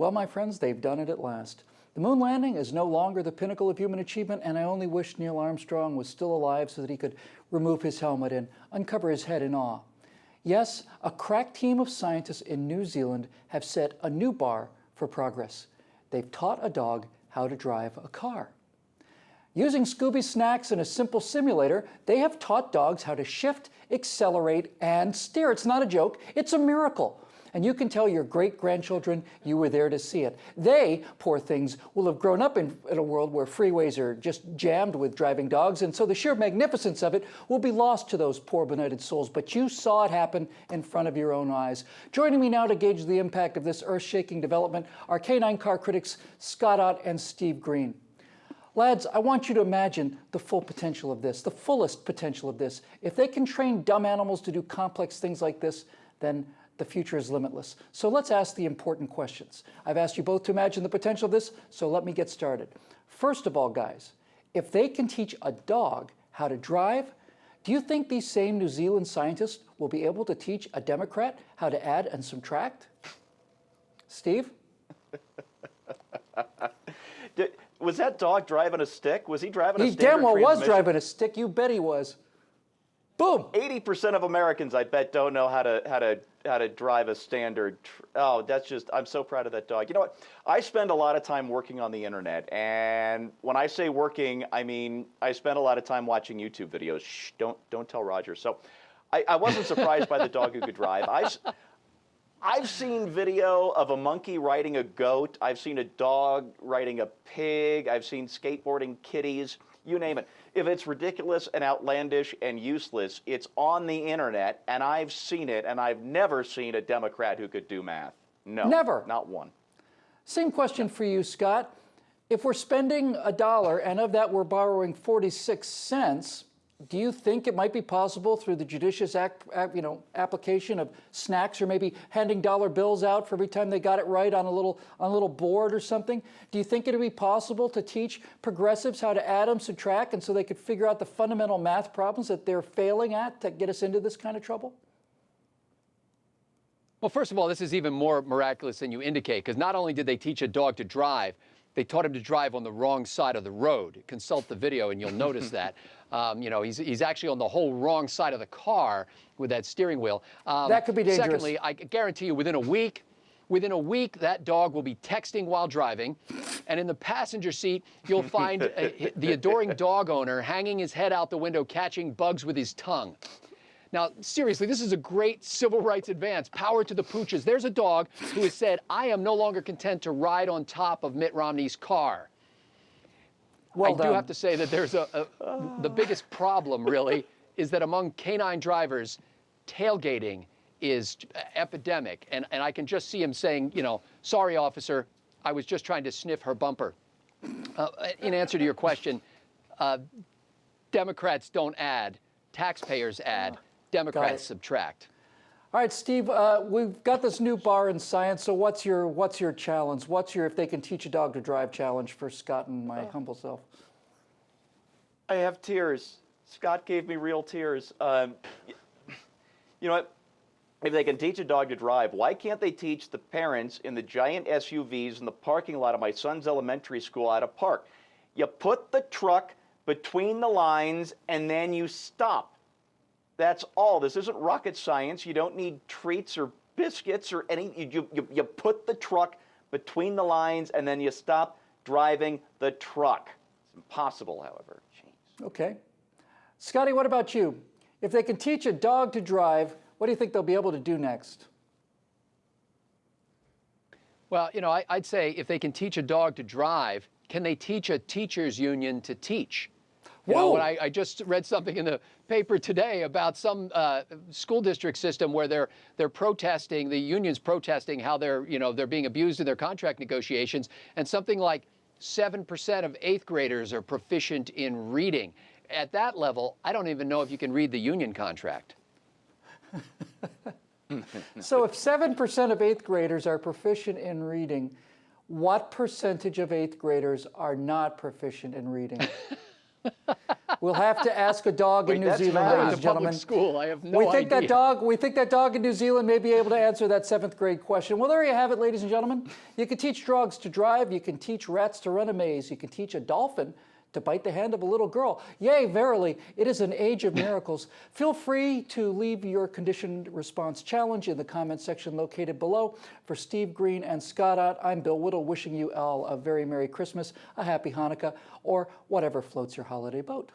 Well, my friends, they've done it at last. The moon landing is no longer the pinnacle of human achievement, and I only wish Neil Armstrong was still alive so that he could remove his helmet and uncover his head in awe. Yes, a crack team of scientists in New Zealand have set a new bar for progress. They've taught a dog how to drive a car. Using Scooby snacks and a simple simulator, they have taught dogs how to shift, accelerate, and steer. It's not a joke, it's a miracle. And you can tell your great-grandchildren you were there to see it. They, poor things, will have grown up in a world where freeways are just jammed with driving dogs, and so the sheer magnificence of it will be lost to those poor benighted souls. But you saw it happen in front of your own eyes. Joining me now to gauge the impact of this earth-shaking development are canine car critics Scott Ott and Steve Green. Lads, I want you to imagine the full potential of this, the fullest potential of this. If they can train dumb animals to do complex things like this, then the future is limitless. So let's ask the important questions. I've asked you both to imagine the potential of this, so let me get started. First of all, guys, if they can teach a dog how to drive, do you think these same New Zealand scientists will be able to teach a Democrat how to add and subtract? Steve? Was that dog driving a stick? Was he driving a stick? He damn well was driving a stick. You bet he was. Boom. 80% of Americans, I bet, don't know how to drive a standard. Oh, that's just, I'm so proud of that dog. You know what? I spend a lot of time working on the internet, and when I say working, I mean I spend a lot of time watching YouTube videos. Shh, don't tell Roger. So I wasn't surprised by the dog who could drive. I've seen video of a monkey riding a goat. I've seen a dog riding a pig. I've seen skateboarding kitties. You name it. If it's ridiculous and outlandish and useless, it's on the internet, and I've seen it, and I've never seen a Democrat who could do math. No. Never. Not one. Same question for you, Scott. If we're spending $1 and of that we're borrowing 46 cents, do you think it might be possible through the judicious application of snacks, or maybe handing dollar bills out for every time they got it right on a little board or something? Do you think it would be possible to teach progressives how to add and subtract, and so they could figure out the fundamental math problems that they're failing at to get us into this kind of trouble? Well, first of all, this is even more miraculous than you indicate, because not only did they teach a dog to drive, they taught him to drive on the wrong side of the road. Consult the video and you'll notice that. He's actually on the whole wrong side of the car with that steering wheel. That could be dangerous. Secondly, I guarantee you within a week, that dog will be texting while driving. And in the passenger seat, you'll find the adoring dog owner hanging his head out the window, catching bugs with his tongue. Now, seriously, this is a great civil rights advance. Power to the pooches. There's a dog who has said, I am no longer content to ride on top of Mitt Romney's car. Well I do have to say that there's the biggest problem, really, is that among canine drivers, tailgating is epidemic. And I can just see him saying, sorry, officer, I was just trying to sniff her bumper. In answer to your question, Democrats don't add, taxpayers add. Democrats subtract. All right, Steve, we've got this new bar in science, so what's your challenge? What's your if they can teach a dog to drive challenge for Scott and my humble self? I have tears. Scott gave me real tears. You know what? If they can teach a dog to drive, why can't they teach the parents in the giant SUVs in the parking lot of my son's elementary school how to park? You put the truck between the lines and then you stop. That's all. This isn't rocket science. You don't need treats or biscuits or anything. You put the truck between the lines and then you stop driving the truck. It's impossible, however. Jeez. Okay. Scotty, what about you? If they can teach a dog to drive, what do you think they'll be able to do next? Well, I'd say if they can teach a dog to drive, can they teach a teachers union to teach? When I just read something in the paper today about some school district system where they're protesting, the union's protesting how they're being abused in their contract negotiations, and something like 7% of 8th graders are proficient in reading. At that level, I don't even know if you can read the union contract. So if 7% of 8th graders are proficient in reading, what percentage of 8th graders are not proficient in reading? We'll have to ask a dog in Wait, New that's Zealand, math. ladies To and public gentlemen. school, I have no We think idea. that dog in New Zealand may be able to answer that 7th grade question. Well, there you have it, ladies and gentlemen. You can teach dogs to drive. You can teach rats to run a maze. You can teach a dolphin to bite the hand of a little girl. Yea, verily, it is an age of miracles. Feel free to leave your conditioned response challenge in the comment section located below. For Steve Green and Scott Ott, I'm Bill Whittle, wishing you all a very Merry Christmas, a Happy Hanukkah, or whatever floats your holiday boat.